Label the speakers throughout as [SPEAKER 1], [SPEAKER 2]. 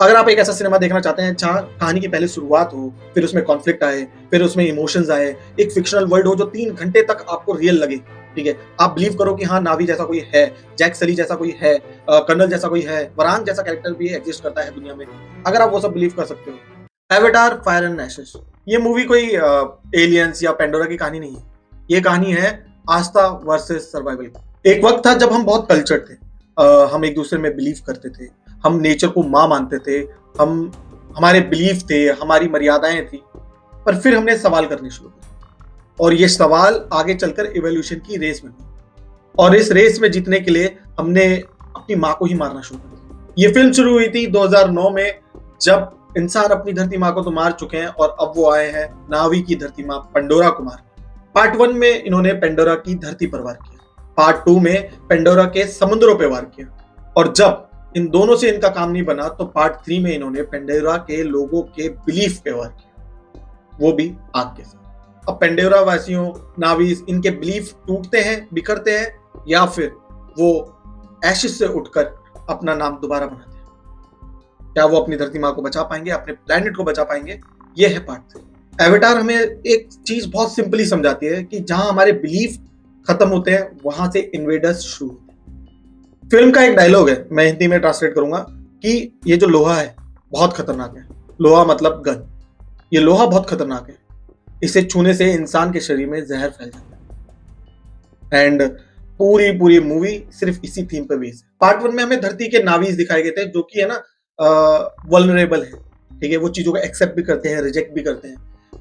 [SPEAKER 1] अगर आप एक ऐसा सिनेमा देखना चाहते हैं जहाँ कहानी की पहले शुरुआत हो, फिर उसमें कॉन्फ्लिक्ट आए, फिर उसमें इमोशंस आए, एक फिक्शनल वर्ल्ड हो जो 3 घंटे तक आपको रियल लगे, ठीक है? आप बिलीव करो कि हाँ, नावी जैसा कोई है, जैक सली जैसा कोई है, कर्नल जैसा कोई है, वरान जैसा कैरेक्टर भी एग्जिस्ट करता है दुनिया में। अगर आप वो सब बिलीव कर सकते हो। एवाटार फायर एंड एशेस, ये मूवी कोई एलियंस या पेंडोरा की कहानी नहीं है। ये कहानी है आस्था वर्सेस सर्वाइवल की। एक वक्त था जब हम बहुत कल्चर्ड थे। हम एक दूसरे में बिलीव करते थे, हम नेचर को माँ मानते थे, हम हमारे बिलीफ थे, हमारी मर्यादाएं थी। पर फिर हमने सवाल करने शुरू किए और ये सवाल आगे चलकर इवोल्यूशन की रेस में हुए और इस रेस में जीतने के लिए हमने अपनी माँ को ही मारना शुरू कर दिया। ये फिल्म शुरू हुई थी 2009 में, जब इंसान अपनी धरती माँ को तो मार चुके हैं और अब वो आए हैं नावी की धरती माँ पेंडोरा को मार। पार्ट 1 में इन्होंने पेंडोरा की धरती पर वार किया, पार्ट 2 में पेंडोरा के समुद्रों पे वार किया और जब इन दोनों से इनका काम नहीं बना तो पार्ट 3 में इन्होंने पेंडोरा के लोगों के बिलीफ पे वार किया, वो भी आग के साथ। अब पेंडोरा वासियों, नावीज, इनके बिलीफ टूटते हैं, बिखरते हैं या फिर वो एशिस से उठकर अपना नाम दोबारा बनाते हैं। क्या वो अपनी धरती माँ को बचा पाएंगे, अपने प्लेनेट को बचा पाएंगे? ये है पार्ट 3। एवाटार हमें एक चीज बहुत सिंपली समझाती है कि जहां हमारे बिलीफ खत्म होते हैं वहां से इन्वेडर्स शुरू होते हैं। फिल्म का एक डायलॉग है, मैं हिंदी में ट्रांसलेट करूंगा, कि ये जो लोहा है बहुत खतरनाक है। लोहा मतलब गन। ये लोहा बहुत खतरनाक है, इसे छूने से इंसान के शरीर में जहर फैल जाता है। एंड पूरी पूरी मूवी सिर्फ इसी थीम पर बेस्ड है। पार्ट 1 में हमें धरती के नावीज दिखाए गए थे जो कि है ना वल्नरेबल है, ठीक है, वो चीजों को एक्सेप्ट भी करते हैं, रिजेक्ट भी करते हैं।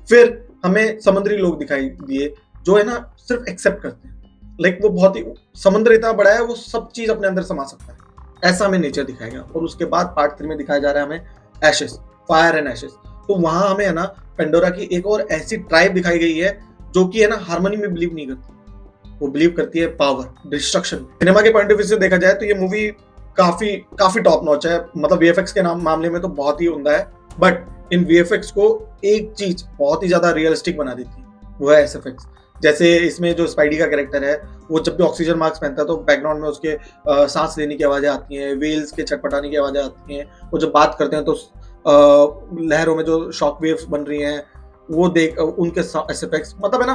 [SPEAKER 1] फिर हमें समुद्री लोग दिखाई दिए जो है ना सिर्फ एक्सेप्ट करते हैं, लाइक वो बहुत ही, समुद्र इतना बड़ा है वो सब चीज अपने अंदर समा सकता है, ऐसा हमें नेचर दिखाएगा। और उसके बाद पार्ट 3 में दिखाया जा रहा है हमें एशेस, फायर एंड एशेस। तो वहां हमें है ना पेंडोरा की एक और ऐसी ट्राइब दिखाई गई है जो कि है ना हार्मनी में बिलीव नहीं करती, वो बिलीव करती है पावर, डिस्ट्रक्शन। सिनेमा के पॉइंट ऑफ व्यू से देखा जाए तो ये मूवी काफी काफी टॉप नॉच है, मतलब वीएफएक्स के मामले में तो बहुत ही उम्दा है। बट इन वीएफएक्स को एक चीज बहुत ही ज्यादा रियलिस्टिक बना देती है, वो है एसएफएक्स। जैसे इसमें जो स्पाइडी का कैरेक्टर है, वो जब भी ऑक्सीजन मास्क पहनता है तो बैकग्राउंड में उसके सांस लेने की आवाजें आती हैं, वेल्स के छटपटाने की आवाजें आती हैं। वो जब बात करते हैं तो लहरों में जो शॉक वेव्स बन रही हैं वो देख उनके एसएफएक्स, मतलब है ना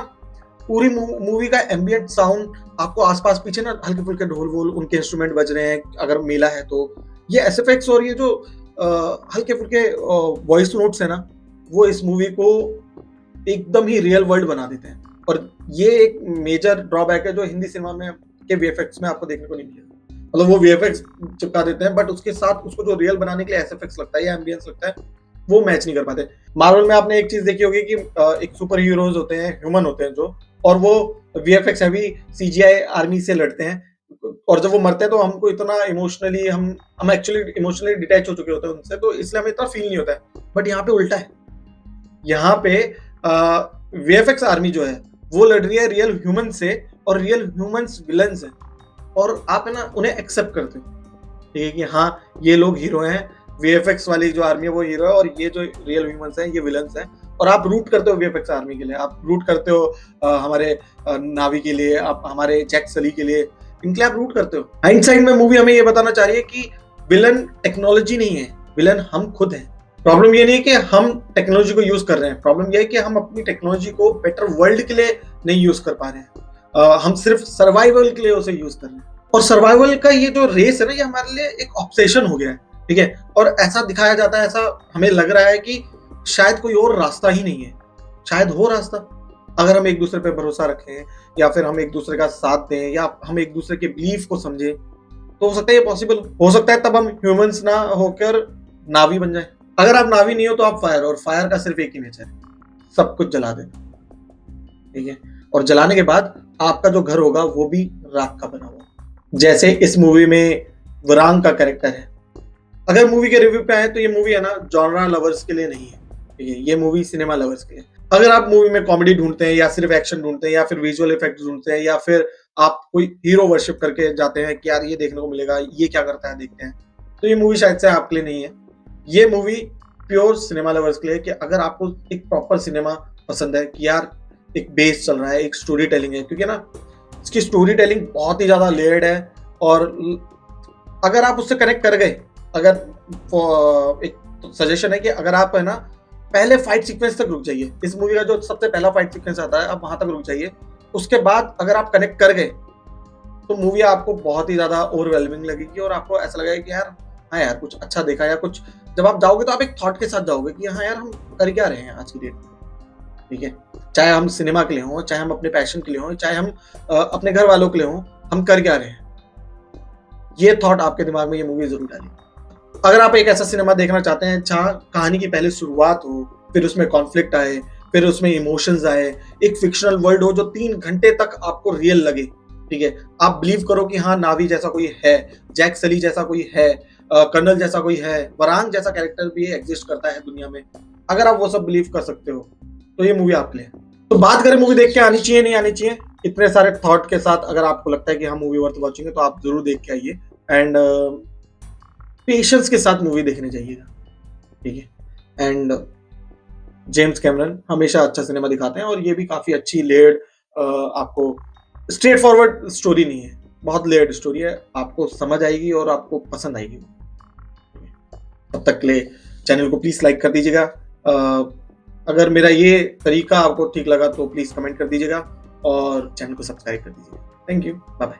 [SPEAKER 1] पूरी मूवी का एम्बिएंट साउंड आपको आसपास पीछे ना हल्के फुल्के ढोल वोल उनके इंस्ट्रूमेंट बज रहे हैं अगर मेला है तो। ये एसएफएक्स और ये जो हल्के फुल्के वॉइस नोट्स है ना, वो इस मूवी को एकदम ही रियल वर्ल्ड बना देते हैं। और ये एक मेजर ड्रॉबैक है जो हिंदी सिनेमा में के वीएफएक्स में आपको देखने को नहीं मिलेगा। मतलब वो वीएफएक्स चिपका देते हैं बट उसके साथ उसको जो रियल बनाने के लिए एसएफएक्स लगता है या एम्बियंस लगता है वो मैच नहीं कर पाते। मार्वल में आपने एक चीज देखी होगी कि एक सुपर हीरोज होते हैं, ह्यूमन होते हैं जो, और वो वीएफएक्स हैवी सीजीआई आर्मी से लड़ते हैं और जब वो मरते हैं तो हमको इतना इमोशनली हम एक्चुअली इमोशनली डिटैच हो चुके होते हैं उनसे, तो इसलिए हमें इतना फील नहीं होता है। बट यहाँ पे उल्टा है, यहाँ पे वीएफएक्स आर्मी जो है वो लड़ रही है रियल ह्यूमन से और रियल ह्यूमंस विलन्स हैं और आप है ना उन्हें एक्सेप्ट करते हो, ठीक है, कि हाँ ये लोग हीरो हैं, वीएफएक्स वाली जो आर्मी है वो हीरो है और ये जो रियल ह्यूमंस हैं ये विलन्स हैं। और आप रूट करते हो वीएफएक्स आर्मी के लिए, आप रूट करते हो हमारे नावी के लिए, आप हमारे जैक सली के लिए, इनके लिए आप रूट करते हो। हाइंडसाइड में मूवी हमें ये बताना चाह रही है कि विलन टेक्नोलॉजी नहीं है, विलन हम खुद हैं। प्रॉब्लम ये नहीं है कि हम टेक्नोलॉजी को यूज कर रहे हैं, प्रॉब्लम ये है कि हम अपनी टेक्नोलॉजी को बेटर वर्ल्ड के लिए नहीं यूज कर पा रहे हैं। हम सिर्फ सर्वाइवल के लिए उसे यूज कर रहे हैं और सर्वाइवल का ये जो रेस है ना ये हमारे लिए एक ऑब्सेशन हो गया है, ठीक है। और ऐसा दिखाया जाता है, ऐसा हमें लग रहा है कि शायद कोई और रास्ता ही नहीं है। शायद हो रास्ता, अगर हम एक दूसरे पे भरोसा रखें या फिर हम एक दूसरे का साथ दें या हम एक दूसरे के बिलीफ को समझें तो हो सकता है ये पॉसिबल हो सकता है। तब हम ह्यूमंस ना होकर नावी बन जाए। अगर आप नावी नहीं हो तो आप फायर, और फायर का सिर्फ एक ही नेचर है, सब कुछ जला देना, ठीक है। और जलाने के बाद आपका जो घर होगा वो भी राख का बना हुआ। जैसे इस मूवी में वरांग का कैरेक्टर है। अगर मूवी के रिव्यू पे आए तो ये मूवी है ना जॉनरा लवर्स के लिए नहीं है, ठीक है, ये मूवी सिनेमा लवर्स के लिए। अगर आप मूवी में कॉमेडी ढूंढते हैं या सिर्फ एक्शन ढूंढते हैं या फिर विजुअल इफेक्ट ढूंढते हैं या फिर आप कोई हीरो वर्शिप करके जाते हैं कि यार ये देखने को मिलेगा, ये क्या करता है देखते हैं, तो ये मूवी शायद से आपके लिए नहीं है। ये मूवी प्योर सिनेमा लवर्स के लिए, कि अगर आपको एक प्रॉपर सिनेमा पसंद है कि यार एक बेस चल रहा है, एक स्टोरी टेलिंग है, क्योंकि ना इसकी स्टोरी टेलिंग बहुत ही ज्यादा लेयर्ड है और अगर आप उससे कनेक्ट कर गए अगर एक सजेशन है कि अगर आप है ना पहले फाइट सीक्वेंस तक रुक जाइए, इस मूवी का जो सबसे पहला फाइट सीक्वेंस आता है आप वहां तक रुक जाइए, उसके बाद अगर आप कनेक्ट कर गए तो मूवी आपको बहुत ही ज्यादा ओवरवेलमिंग लगेगी और आपको ऐसा लगेगा कि यार हाँ यार कुछ अच्छा देखा, या कुछ जब आप जाओगे तो आप एक थॉट के साथ जाओगे कि हाँ यार हम कर क्या रहे हैं आज की डेट में, ठीक है। चाहे हम सिनेमा के लिए हों, चाहे हम अपने पैशन के लिए हों, चाहे हम अपने घर वालों के लिए हों, हम कर क्या रहे हैं, ये थॉट आपके दिमाग में ये मूवी जरूर डाली। अगर आप एक ऐसा सिनेमा देखना चाहते हैं जहाँ कहानी की पहले शुरुआत हो, फिर उसमें कॉन्फ्लिक्ट आए, फिर उसमें इमोशंस आए, एक फिक्शनल वर्ल्ड हो जो 3 घंटे तक आपको रियल लगे, ठीक है, आप बिलीव करो कि हाँ नावी जैसा कोई है, जैक सली जैसा कोई है, कर्नल जैसा कोई है, वरांग जैसा कैरेक्टर भी एग्जिस्ट करता है दुनिया में, अगर आप वो सब बिलीव कर सकते हो तो ये मूवी आपके लिए है। तो बात करें मूवी देख के आनी चाहिए नहीं आनी चाहिए, इतने सारे थॉट के साथ अगर आपको लगता है कि हाँ मूवी वर्थ वॉचिंग है तो आप जरूर देख के आइए, एंड पेशेंस के साथ मूवी देखने जाइएगा, ठीक है। एंड जेम्स कैमरन हमेशा अच्छा सिनेमा दिखाते हैं और ये भी काफी अच्छी लेयर्ड, आपको स्ट्रेट फॉरवर्ड स्टोरी नहीं है, बहुत लेयर्ड स्टोरी है, आपको समझ आएगी और आपको पसंद आएगी। तब तक के लिए चैनल को प्लीज लाइक कर दीजिएगा, अगर मेरा ये तरीका आपको ठीक लगा तो प्लीज कमेंट कर दीजिएगा और चैनल को सब्सक्राइब कर दीजिएगा। Thank you, bye bye.